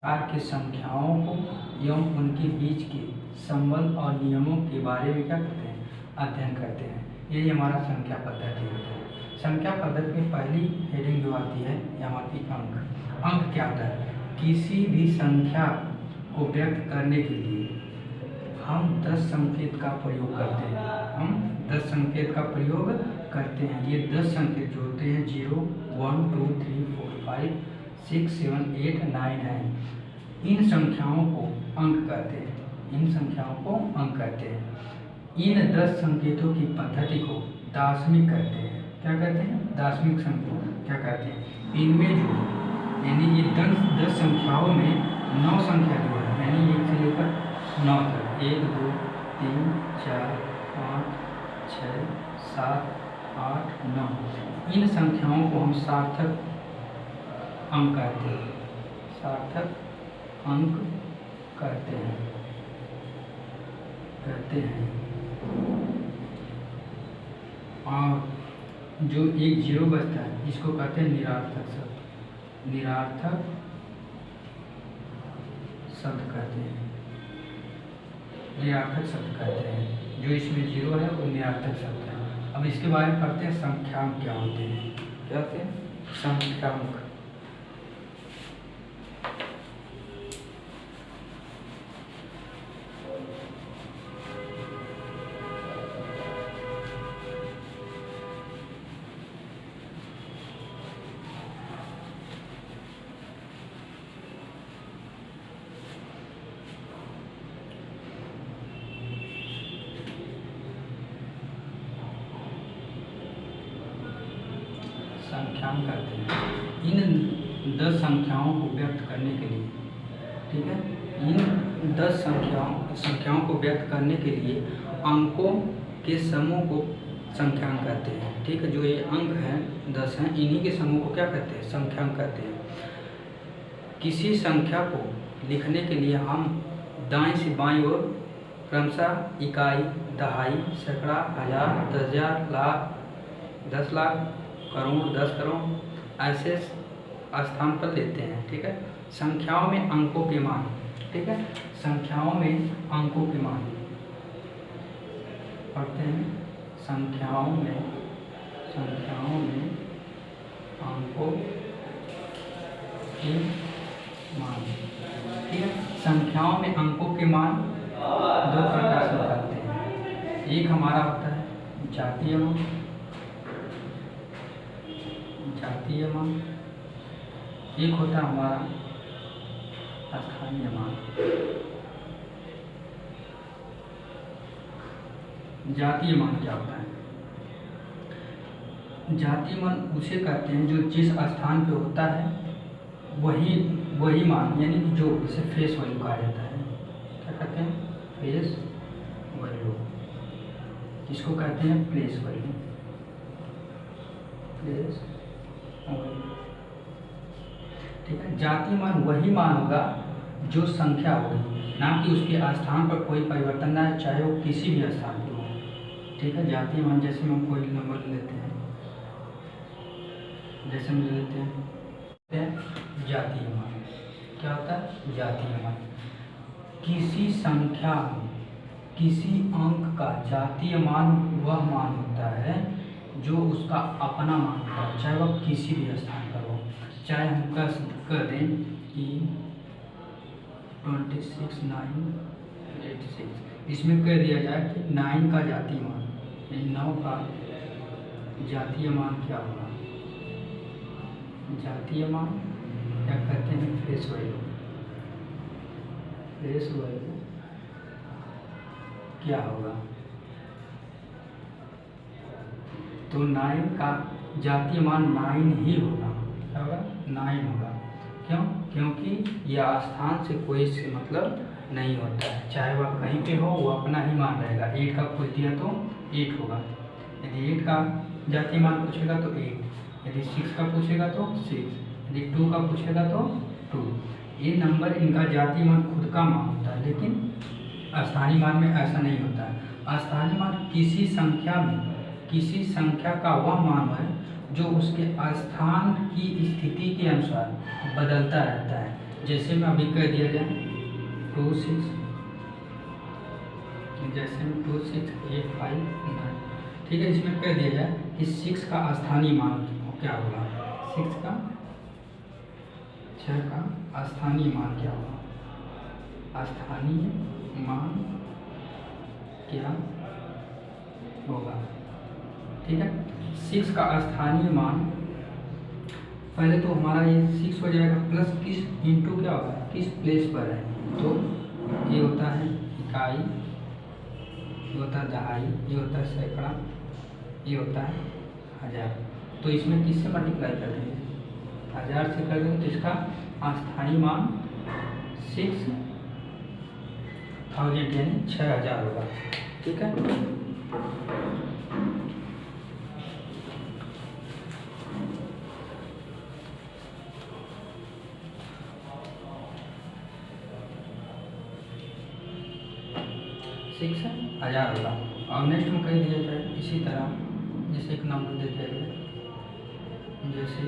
प्रकार की संख्याओं को एवं उनके बीच के संबंध और नियमों के बारे में क्या करते हैं, अध्ययन करते हैं। यही हमारा संख्या पद्धति होता है। संख्या पद्धति में पहली हेडिंग जो आती है ये हमारी अंक। अंक क्या होता है? किसी भी संख्या को व्यक्त करने के लिए हम 10 संकेत का प्रयोग करते हैं। 10 संकेत का प्रयोग करते हैं। ये 10 संकेत जो होते हैं 0, 1, 2, 3, 4, 5, 6, 7, 8, 9 है। इन संख्याओं को अंक कहते हैं। इन संख्याओं को अंक कहते हैं। इन 10 संकेतों की पद्धति को दार्शनिक कहते हैं। क्या कहते हैं? दार्शनिक संकेत क्या कहते हैं? इनमें जो यानी ये 10 संख्याओं में 9 संख्या जो है यानी 1 से लेकर 9 तक 1, 2, 3, 4, 5, 6, 7, 8, 9 इन संख्याओं को हम सार्थक अंक कहते हैं। सार्थक अंक कहते हैं। और जो एक 0 बचता है इसको कहते हैं निरार्थक शब्द। निरार्थक शब्द कहते हैं। निरार्थक शब्द कहते हैं। जो इसमें 0 है वो निरार्थक शब्द है। अब इसके बारे में पढ़ते हैं संख्यांक क्या होते हैं। क्या होते हैं? संख्यांक। संख्यांक करते हैं। इन 10 संख्याओं को व्यक्त करने के लिए, ठीक है, इन 10 संख्याओं को व्यक्त करने के लिए अंकों के समूह को संख्यांक कहते हैं। ठीक है, जो ये अंक हैं 10 हैं, इन्हीं के समूह को क्या कहते हैं? संख्यांक कहते हैं। किसी संख्या को लिखने के लिए हम दाएं से बाएं ओर क्रमशः इकाई, दहाई, सैकड़ा, हजार, 10,000, लाख, 10 लाख, करोड़, 10 करोड़ ऐसे स्थान पर लेते हैं। ठीक है, संख्याओं में अंकों के मान। ठीक है, संख्याओं में अंकों के मान पढ़ते हैं। संख्याओं में अंकों के मान। ठीक है, संख्याओं में अंकों के मान 2 प्रकार से निकालते हैं। एक हमारा होता है जातीय मान, एक होता है हमारा स्थानीय मान। जातीय मान क्या होता है? जातीय मान उसे कहते हैं जो जिस स्थान पे होता है वही मान, यानी कि जो इसे फेस वैल्यू कहा जाता है। क्या कहते हैं? Face value. इसको कहते हैं प्लेस वैल्यू। Place value. ठीक है, जातीय मान वही मान होगा जो संख्या होगी, ना कि उसके स्थान पर कोई परिवर्तन ना है, चाहे वो किसी भी स्थान पर हो। ठीक है, जातीय मान जैसे हम कोई नंबर लेते हैं, जैसे हम लेते हैं जातीय मान। क्या होता है? जातीय मान। किसी संख्या में किसी अंक का जातीय मान वह मान होता है जो उसका अपना मान होता है, चाहे वह किसी भी स्थान पर हो। चाहे हम कह दें कि 26,986, इसमें कह दिया जाए कि 9 का जातीय मान, 9 का जातीय मान क्या होगा? जातीय मान क्या कहते हैं? Face value. फेस वैल्यू क्या होगा? तो 9 का जातीय मान 9 ही होगा। क्या होगा? 9 होगा। क्यों? क्योंकि यह स्थान से कोई से मतलब नहीं होता है, चाहे वह कहीं पे हो वो अपना ही मान रहेगा। 8 का पूछ दिया तो 8 होगा। यदि 8 का जातीय मान पूछेगा तो 8, यदि 6 का पूछेगा तो 6, यदि 2 का पूछेगा तो 2। ये नंबर इनका जातीय मान खुद का मान होता है, लेकिन स्थानीय मान में ऐसा नहीं होता है। स्थानीय मान किसी संख्या का वह मान है जो उसके स्थान की स्थिति के अनुसार बदलता रहता है। जैसे में अभी कह दिया जाए 26, जैसे में 26859, ठीक है। इसमें कह दिया जाए कि 6 का स्थानीय मान क्या होगा, 6 का स्थानीय मान क्या होगा, स्थानीय मान क्या होगा, ठीक है। 6 का स्थानीय मान, पहले तो हमारा ये 6 हो जाएगा प्लस किस इंटू क्या होगा, किस प्लेस पर है, तो ये होता है इकाई, ये होता है दहाई, ये होता है सैकड़ा, ये होता है हजार। तो इसमें किससे मल्टीप्लाई कर देंगे, 1000 से कर देंगे, तो इसका स्थानीय मान 6000 यानी 6000 होगा, ठीक है। सिक्स 1000 होगा। और नेक्स्ट में कह दिया जाए इसी तरह, जैसे एक नंबर देते हैं, जैसे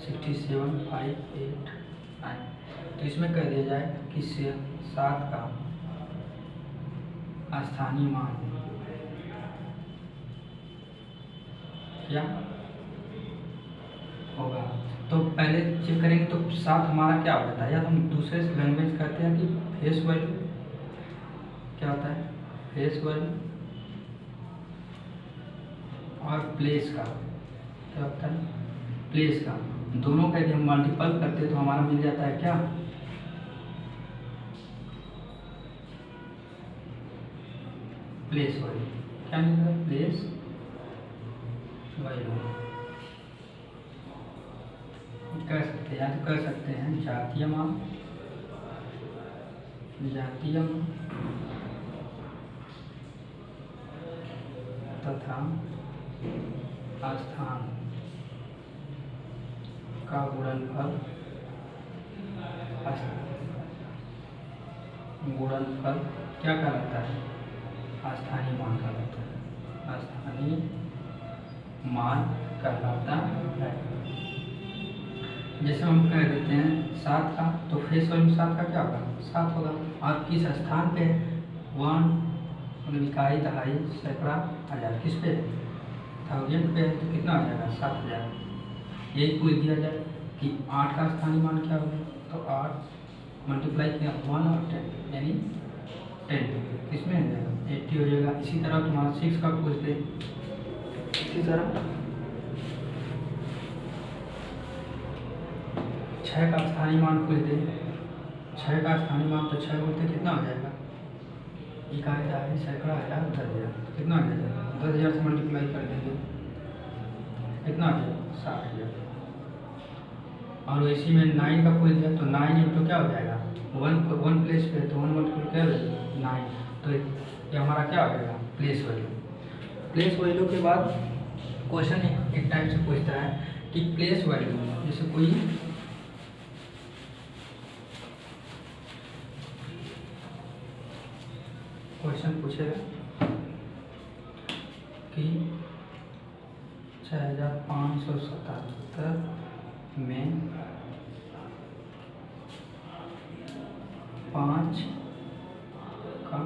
67589, तो इसमें कह दिया जाए कि 7 का स्थानीय मान क्या होगा। तो पहले चेक करेंगे, तो 7 हमारा क्या हो जाता है, या तो हम दूसरे लैंग्वेज करते हैं कि फेस वैल्यू क्या होता है, फेस वैल्यू और प्लेस का क्या होता है, प्लेस का, दोनों का यदि हम मल्टीपल करते हैं तो हमारा मिल जाता है क्या, प्लेस वैल्यू, क्या मिलता है, प्लेस वैल्यू। कह सकते हैं, या तो कह सकते हैं जातीय मान, जातीय मान तथा स्थान का गुणनफल, गुणनफल क्या कहलाता है, स्थानीय मान कहलाता है, स्थानीय मान कहलाता है। जैसे हम कह देते हैं 7 का, तो फेस वैल्यू 7 का क्या होगा, 7 होगा, और किस स्थान पे 1 मतलब इकाई दहाई सैकड़ा हजार, किस पे 1000 पे है, तो कितना आ जाएगा 7000। यही पूछ दिया जाए कि 8 का स्थानीय मान क्या होगा, तो 8 मल्टीप्लाई किया 1 और 10 यानी 10, किसमें हो जाएगा 80 हो जाएगा। इसी तरह तुम्हारा 6 का पूछ दे, इसी तरह 6 का स्थानीय मान पूछ दे, 6 का स्थानीय मान, तो 6 बोलते कितना हो जाएगा, इकाई दहाई सैकड़ा हजार 10,000, कितना आ जाएगा 10,000 से मल्टीप्लाई कर देंगे, कितना आ जाएगा 60,000। और इसी में 9 का पूछ दिया, तो 9 इंटू क्या हो जाएगा, 1 प्लेस पे, तो 1 मल्टीप्लाई क्या हो जाएगा 9, तो ये हमारा क्या हो जाएगा प्लेस वैल्यू। प्लेस वैल्यू के बाद क्वेश्चन एक टाइप से पूछता है कि प्लेस वैल्यू, जैसे कोई क्वेश्चन पूछेगा कि 6577 में 5 का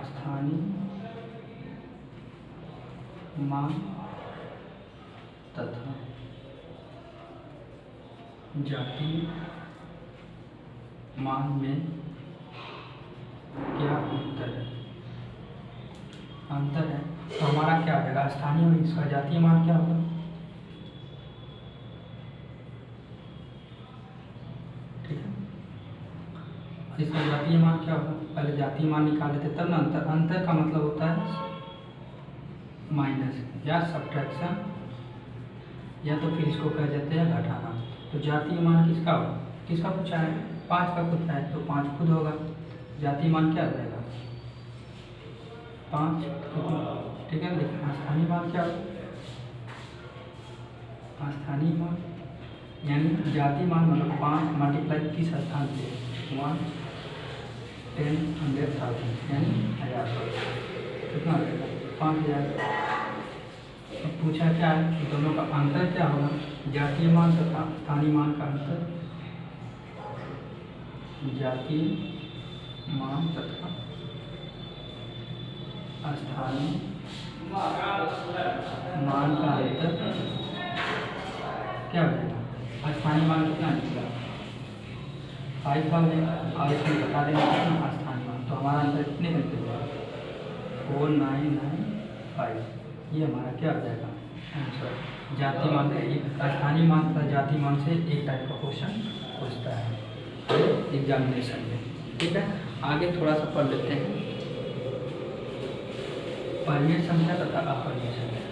स्थानीय मान तथा जातीय मान में क्या अंतर है, अंतर है, तो हमारा क्या आ जाएगा स्थानीय में इसका जातीय मान क्या होगा, ठीक है। इसका जातीय मान क्या होगा, पहले जातीय मान निकाल लेते तब ना अंतर, अंतर का मतलब होता है माइनस या सब्ट्रैक्शन, या तो फिर इसको कह देते हैं घटाना। तो जातीय मान किसका होगा, किसका पूछा है, 5 का पूछा है, तो 5 खुद होगा, जातीय मान क्या हो जाएगा 5, ठीक है। लेकिन स्थानीय मान क्या होगा, स्थानीय मान यानी जातीय मान मतलब 5 मल्टीप्लाई किस स्थान से 1 10 100,000 यानी 1000, कितना आ जाएगा 5000। अब पूछा क्या है कि दोनों का अंतर क्या होगा, जातीय मान तथा स्थानीय मान का अंतर, जातीय मान तथा स्थानीय मान का अंतर क्या हो जाएगा। स्थानीय मान कितना निकला 5000 और इसमें बता देना कितना स्थानीय मान, तो हमारा अंतर कितने का निकलेगा 4995। ये हमारा क्या हो जाएगा आंसर। जातीय मान का एक स्थानीय मान तथा जातीय मान से एक टाइप का क्वेश्चन पूछता है एग्जामिनेशन में। ठीक है, आगे थोड़ा सा पढ़ लेते हैं परिमेय संख्या तथा अपरिमेय संख्या।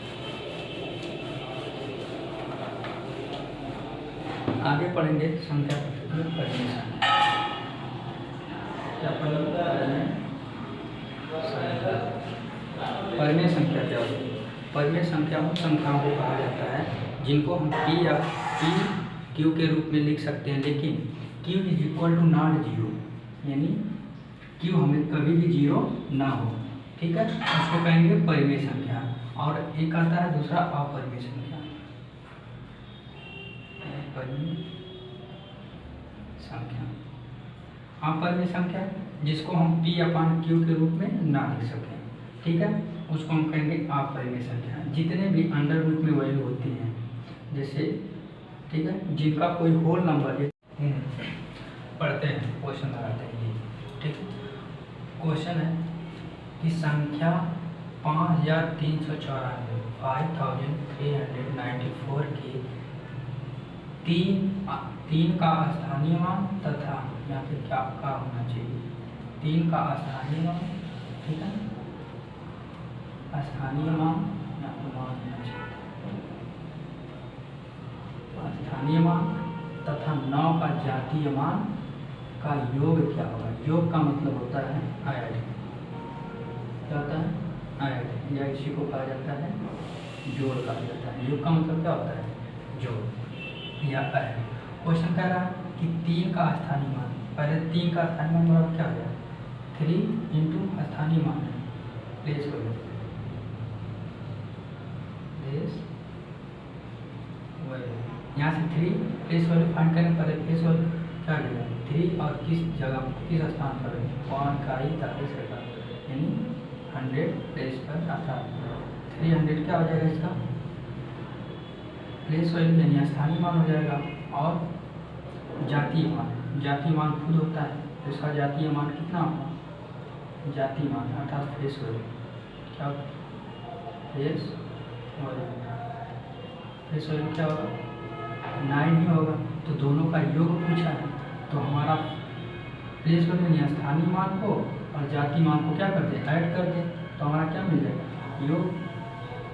आगे पढ़ेंगे संख्या पद्धति में परिमेय संख्या। क्या पढ़ेंगे परिमेय संख्या क्या होती है। परिमेय संख्या उन संख्याओं को कहा जाता है जिनको हम p या p q के रूप में लिख सकते हैं, लेकिन q is equal to not zero, यानी q हमें कभी भी जीरो ना हो। ठीक है, उसको कहेंगे परिमेय संख्या। और एक आता है दूसरा अपरिमेय संख्या। अपरिमेय संख्या, अपरिमेय संख्या जिसको हम p/q के रूप में ना लिख सकें, ठीक है, उसको हम कहेंगे अपरिमेय संख्या। जितने भी अंडर रूट में वैल्यू होती हैं, जैसे ठीक है, जिनका कोई होल नंबर है, पढ़ते हैं क्वेश्चन लगाते हैं ये। ठीक है, क्वेश्चन है कि संख्या 5394 5394 के तीन का स्थानीय मान तथा यहाँ पे क्या होना चाहिए 3 का स्थानीय मान। ठीक है, स्थानीय मान यहाँ पे मान होना चाहिए स्थानीय मान तथा 9 का जातीय मान का योग क्या होगा। योग का मतलब होता है ऐड। क्या होता है ऐड, या इसी को कहा जाता है जोड़ कहा जाता है। योग का मतलब क्या होता है जोड़ या ऐड। क्वेश्चन कह रहा है कि 3 का स्थानीय मान, पहले 3 का स्थानीय मान बराबर क्या हो जाए 3 इंटू स्थानीय मान है प्लेस वैल्यू, यहाँ से 3 प्लेस वैल्यू फाइंड करें। पहले प्लेस वैल्यू क्या करेगा 3 और किस जगह किस स्थान पर 5 का ही 40 का, यानी 100 प्लेस पर आता है 300 क्या हो जाएगा इसका प्लेस वैल्यू यानी स्थानीय मान हो जाएगा। और जातीय मान खुद होता है, तो इसका जातीय मान कितना होगा जातीय मान अर्थात प्लेस वैल्यू क्या प्लेस वैल्यू क्या होगा 9 ही होगा। तो दोनों का योग पूछा है, तो हमारा प्लेस वैल्यू यानी स्थानीय मान को और जातीय मान को क्या कर दे ऐड कर दे, तो हमारा क्या मिल जाएगा योग।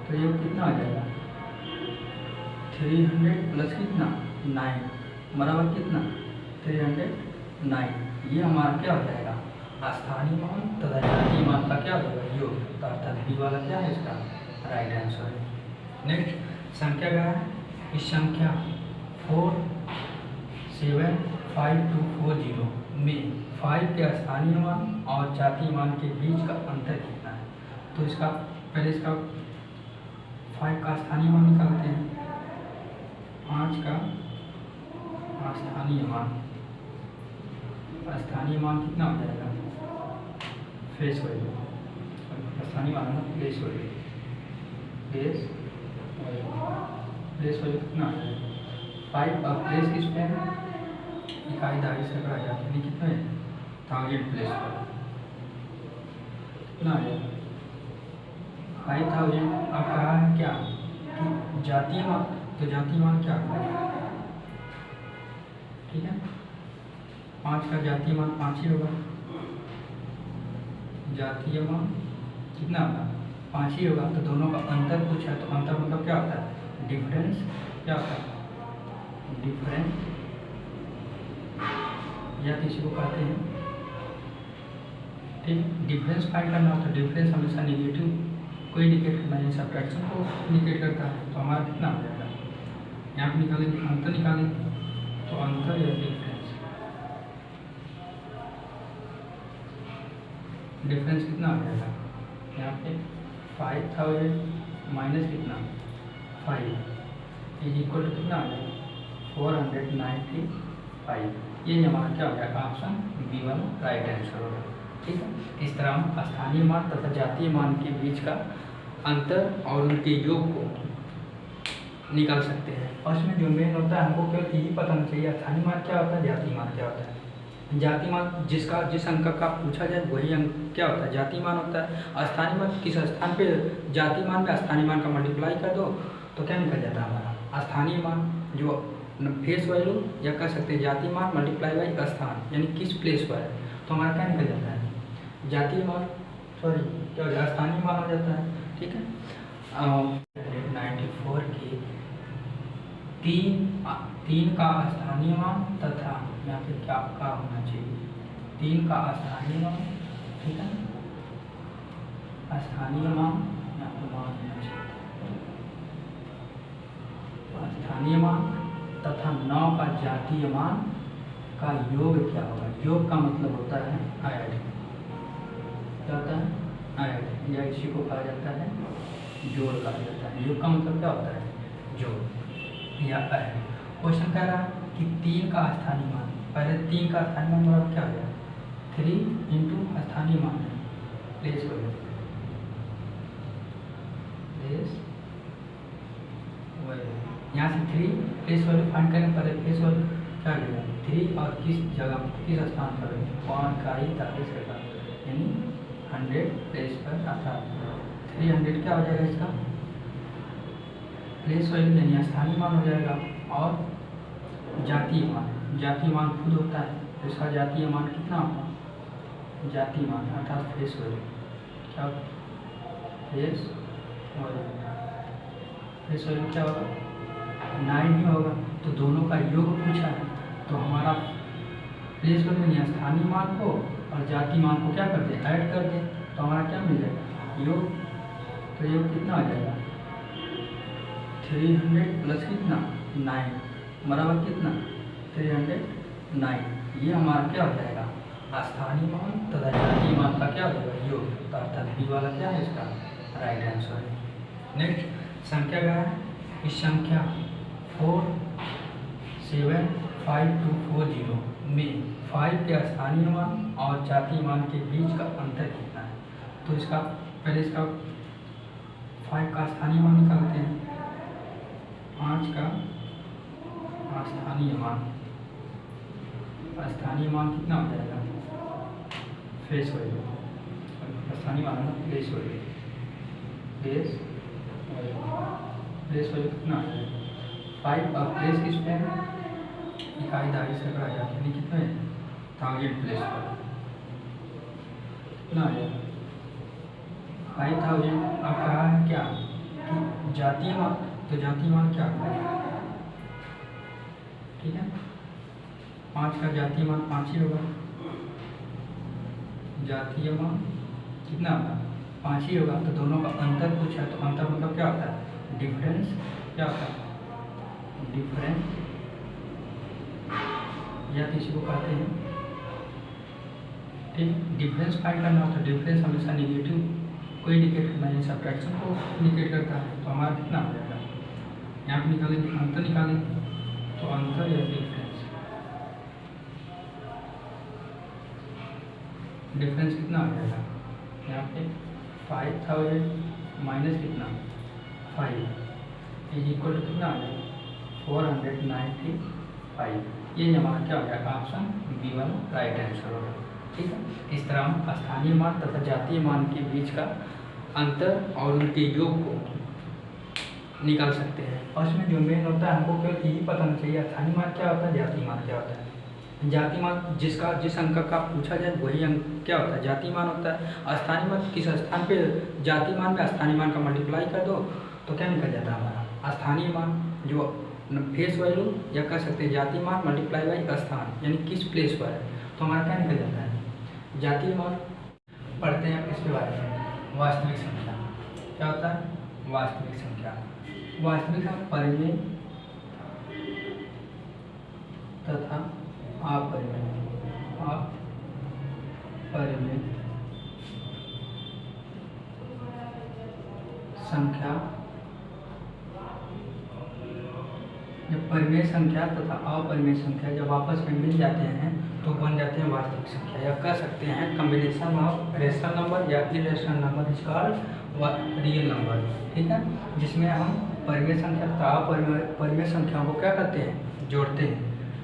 तो योग कितना आ जाएगा 300 प्लस कितना 9 बराबर कितना 309। ये हमारा क्या हो जाएगा स्थानीय मान तथा जातीय मान का क्या हो जाएगा योग। तो अर्थात बी वाला क्या है इसका राइट आंसर है। नेक्स्ट संख्या क्या है, इस संख्या 475240 में 5 के स्थानीय मान और जातीय मान के बीच का अंतर कितना है। तो इसका पहले इसका 5 का स्थानीय मान निकालते हैं। 5 का स्थानीय मान कितना हो जाएगा फेस वैल्यू, स्थानीय मान प्लेस वैल्यू कितना आ जाएगा 5 और प्लेस किस पे है इकाई दहाई से बढ़ा जाती है कितना है 1000 प्लेस पर कितना आ जाएगा 5000। अब कहा है क्या कि जातीय मान, तो जातीय मान क्या होगा ठीक है 5 का जातीय मान 5 ही होगा, जातीय मान कितना होगा 5 ही होगा। तो दोनों का अंतर पूछा है, तो अंतर मतलब क्या होता है डिफरेंस, क्या होता है डिफरेंस या किसी को कहते हैं ठीक। डिफरेंस फाइंड करना होता है, डिफरेंस हमेशा नेगेटिव को इंडिकेट करना है, सब्ट्रैक्शन को इंडिकेट करता है। तो हमारा कितना हो जाएगा यहाँ पर निकालेंगे अंतर निकालेंगे, तो अंतर या डिफरेंस कितना हो जाएगा यहाँ पे 5000 माइनस कितना 5 इज इक्वल टू कितना आ जाएगा 495। ये हमारा क्या हो जाएगा ऑप्शन बी वाला राइट आंसर होगा। ठीक है, इस तरह हम स्थानीय मान तथा जातीय मान के बीच का अंतर और उनके योग को निकाल सकते हैं। और इसमें जो मेन होता है हमको केवल यही पता होना चाहिए स्थानीय मान क्या होता है, जातीय मान क्या होता है। जातीय मान जिस अंक का पूछा जाए वही अंक क्या होता है, जातीय मान होता है। स्थानीय मान किस स्थान पे जातीय मान में स्थानीय मान का मल्टीप्लाई कर दो तो क्या निकल जाता है हमारा स्थानीय मान, जो फेस वैल्यू या कह सकते हैं जातीय मान मल्टीप्लाई बाई स्थान यानी किस प्लेस पर है, तो हमारा क्या निकल जाता है जातीय मान, सॉरी क्या हो जाएगा स्थानीय मान हो जाता है। ठीक है, 94 के तीन का स्थानीय मान तथा यहाँ पे क्या होना चाहिए 3 का स्थानीय मान। ठीक है, स्थानीय मान यहाँ पे मान होना चाहिए स्थानीय मान तथा 9 का जातीय मान का योग क्या होगा। योग का मतलब होता है ऐड, क्या होता है ऐड, या इसी को कहा जाता है जोड़ कहा जाता है। योग का मतलब क्या होता है जोड़ या ऐड। क्वेश्चन कह रहा है कि 3 का स्थानीय मान, पहले 3 का स्थानीय मान बराबर क्या हो जाएगा 3 इंटू स्थानीय मान है प्लेस वैल्यू, यहाँ से 3 प्लेस वैल्यू फाइंड करें, पहले प्लेस वैल्यू क्या करेगा 3 और किस जगह किस स्थान पर 5 का ही 40 का यानी 100 प्लेस पर अर्थात 300 क्या हो जाएगा इसका प्लेस वैल्यू यानी स्थानीय मान हो जाएगा। और जातीय मान खुद होता है तो इसका जातीय मान कितना होगा जातीय मान अर्थात फेस वैल्यू, क्या फेस वैल्यू क्या होगा 9 ही होगा। तो दोनों का योग पूछा है तो हमारा प्लेस वैल्यू यानी स्थानीय मान को और जातीय मान को क्या कर दे ऐड कर दे तो हमारा क्या मिल जाएगा योग। तो योग कितना आ जाएगा 300 प्लस कितना 9 बराबर कितना 309। ये हमारा क्या हो जाएगा स्थानीय मान तथा जातीय मान का क्या हो जाएगा योग, तो अर्थात बी वाला क्या है इसका राइट आंसर है। नेक्स्ट संख्या क्या है, इस संख्या 475240 में 5 के स्थानीय मान और जातीय मान के बीच का अंतर कितना है। तो इसका पहले इसका 5 का स्थानीय मान निकालते हैं, 5 का स्थानीय मान कितना हो जाएगा फेस वैल्यू, स्थानीय मान है प्लेस वैल्यू कितना आ जाएगा 5 और प्लेस किस पे है इकाई दहाई से बढ़ा जाता है कितने 1000 प्लेस पर कितना आ जाएगा 5000। अब कहा है क्या कि जातीय मान, तो जातीय मान क्या है ठीक है 5 का जातीय मान 5 ही होगा, जातीय मान कितना होगा 5 ही होगा। तो दोनों का अंतर पूछा है तो अंतर मतलब क्या होता है डिफरेंस, क्या होता है डिफरेंस या किसी को कहते हैं ठीक डिफरेंस फाइंड करना होता है। डिफरेंस हमेशा नेगेटिव को इंडिकेट करना है, सब्ट्रैक्शन को इंडिकेट करता है। तो हमारा कितना हो जाएगा यहाँ पे निकालेंगे अंतर निकालेंगे तो अंतर या डिफरेंस कितना आ जाएगा यहाँ पे 5000 माइनस कितना 5 इज इक्वल टू कितना आ जाएगा 495। ये हमारा क्या हो जाएगा ऑप्शन बी वाला राइट आंसर होगा। ठीक है, इस तरह हम स्थानीय मान तथा जातीय मान के बीच का अंतर और उनके योग को निकाल सकते हैं। और इसमें जो मेन होता है हमको केवल यही पता होना चाहिए स्थानीय मान क्या होता है, जातीय मान क्या होता है। जातीय मान जिस अंक का पूछा जाए वही अंक क्या होता है जातीय मान होता है। स्थानीय मान किस स्थान पे जातीय मान में स्थानीय मान का मल्टीप्लाई कर दो तो क्या निकल जाता है हमारा स्थानीय मान, जो फेस वैल्यू या कह सकते हैं जातीय मान मल्टीप्लाई बाई स्थान यानी किस प्लेस पर है, तो हमारा क्या निकल जाता है जातीय मान। पढ़ते हैं इसके बारे में वास्तविक संख्या क्या होता है वास्तविक संख्या परिमेय तथा अपरिमेय संख्या परिमेय संख्या तथा अपरिमेय संख्या जब आपस में मिल जाते हैं तो बन जाते हैं वास्तविक संख्या, या कह सकते हैं कम्बिनेशन ऑफ रेशनल नंबर या irrational number is called real number. ठीक है, जिसमें हम परिमेय संख्या तथा अपरिमेय संख्याओं को क्या करते हैं, जोड़ते हैं।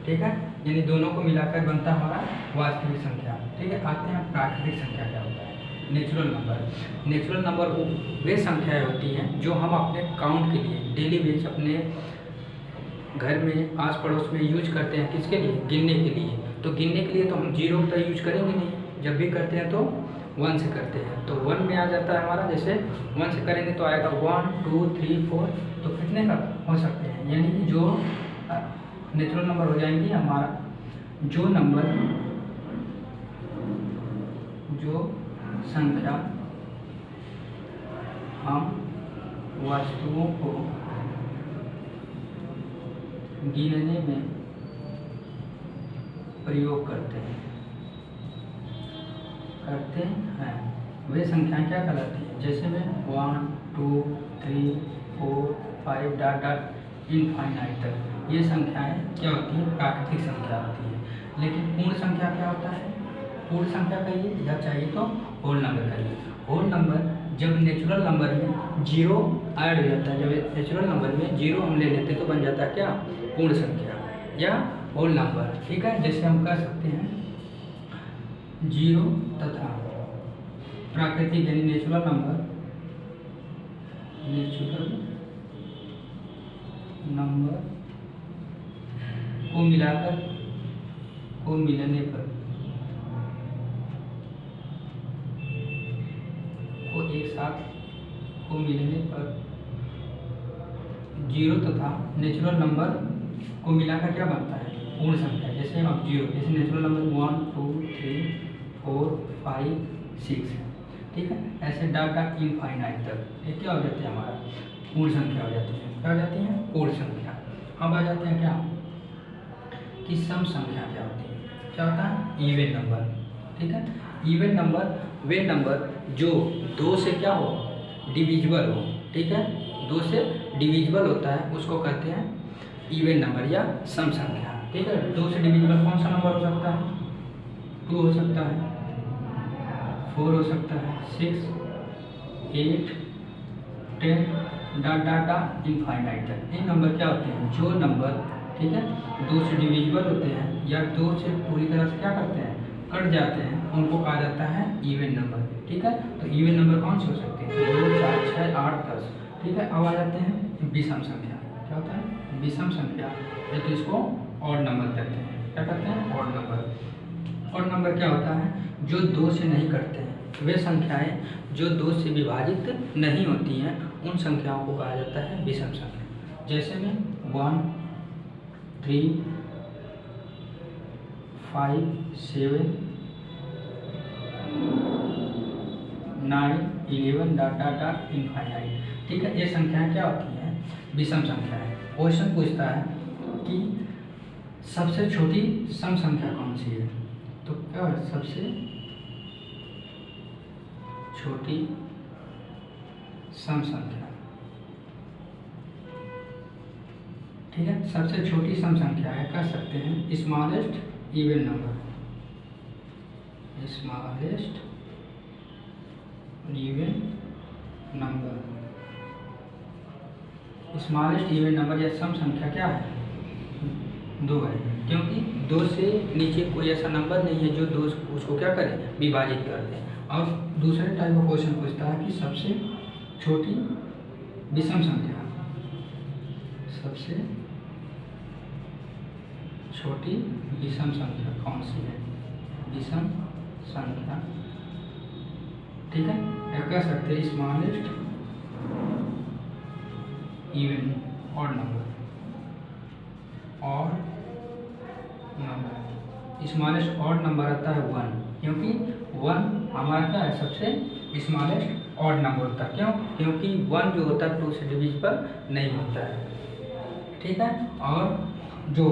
ठीक है, यानी दोनों को मिलाकर बनता है हमारा वास्तविक संख्या। ठीक है, आते हैं प्राकृतिक संख्या क्या होता है। Natural number. नेचुरल नंबर वो वे संख्याएं होती हैं जो हम अपने काउंट के लिए डेली बेस अपने घर में आस पड़ोस में यूज करते हैं। किसके लिए, गिनने के लिए। तो गिनने के लिए तो हम 0 का यूज करेंगे नहीं, जब भी करते हैं तो 1 से करते हैं। तो 1 में आ जाता है हमारा, जैसे 1 से करेंगे तो आएगा 1 2 3 4, तो कितने का हो सकते हैं, यानी कि जो नेचुरल नंबर हो जाएंगी हमारा, जो नंबर जो संख्या हम वस्तुओं को गिनने में प्रयोग करते हैं वे संख्याएं क्या कहलाती हैं, जैसे में 1 2 3 4 5 डॉट डॉट इनफाइनाइट तक ये संख्याएं क्या होती हैं, प्राकृतिक संख्या होती है। लेकिन पूर्ण संख्या क्या होता है, पूर्ण संख्या कहिए या चाहिए तो होल नंबर कहिए। होल नंबर जब नेचुरल नंबर में 0 ऐड हो जाता है, जब नेचुरल नंबर में 0 हम ले लेते हैं तो बन जाता है क्या, पूर्ण संख्या या होल नंबर। ठीक है, जैसे हम कह सकते हैं 0 तथा प्राकृतिक यानी नेचुरल नंबर को मिलाकर को मिलने पर को एक साथ को मिलने पर 0 तथा नेचुरल नंबर को मिलाकर क्या बनता है, पूर्ण संख्या। जैसे अब 0 जैसे नेचुरल नंबर 1 2 3 4 5 6, ठीक है, ऐसे डॉट डॉट इनफाइनाइट तक ये क्या हो जाती है, हमारा पूर्ण संख्या हो जाती है। क्या हो जाती है, पूर्ण संख्या। अब आ जाते हैं क्या कि सम संख्या क्या होती है, क्या होता है, इवन नंबर। ठीक है, इवन नंबर वे नंबर जो 2 से क्या हो, डिविजिबल हो। ठीक है, 2 से डिविजिबल होता है उसको कहते हैं इवन नंबर या सम संख्या। ठीक है, 2 से डिविजिबल कौन सा नंबर हो सकता है, 2 हो सकता है, 4 हो सकता है, 6 8 10 डॉट डॉट डॉट इनफाइनाइट तक। ये नंबर क्या होते हैं, जो नंबर, ठीक है, 2 से डिविजिबल होते हैं या 2 से पूरी तरह से क्या करते हैं, कट जाते हैं, उनको कहा जाता है इवन नंबर। ठीक है, तो इवन नंबर कौन से हो सकते हैं, 2 4 6 8 10। ठीक है, अब आ जाते हैं विषम संख्या। क्या होता है, विषम संख्या, या तो इसको ऑड नंबर कहते हैं। क्या कहते हैं, ऑड नंबर। ऑड नंबर क्या होता है, जो 2 से नहीं कटते हैं, वे संख्याएं जो 2 से विभाजित नहीं होती हैं उन संख्याओं को कहा जाता है विषम संख्या। जैसे में 1 3 5 7 9 11 डॉट डॉट डॉट इनफाइनाइट। ठीक है, ये संख्याएं क्या होती हैं, विषम संख्याएं। क्वेश्चन पूछता है कि सबसे छोटी सम संख्या कौन सी है, तो क्या है, सबसे छोटी सम संख्या। ठीक है, सबसे छोटी सम संख्या है, कह सकते हैं smallest even number, smallest even number. Smallest even number या सम संख्या क्या है, 2 है, क्योंकि 2 से नीचे कोई ऐसा नंबर नहीं है जो 2 उसको क्या करे, विभाजित कर दे। और दूसरे टाइप का क्वेश्चन पूछता है कि सबसे छोटी विषम संख्या, सबसे छोटी विषम संख्या कौन सी है, विषम संख्या। ठीक है, या कह सकते हैं smallest even odd number, odd number. Smallest odd number आता है 1, क्योंकि 1 हमारा क्या है, सबसे स्मॉलेस्ट ऑड नंबर होता है। क्यों, क्योंकि 1 जो होता है 2 से डिविजिबल नहीं होता है। ठीक है, और जो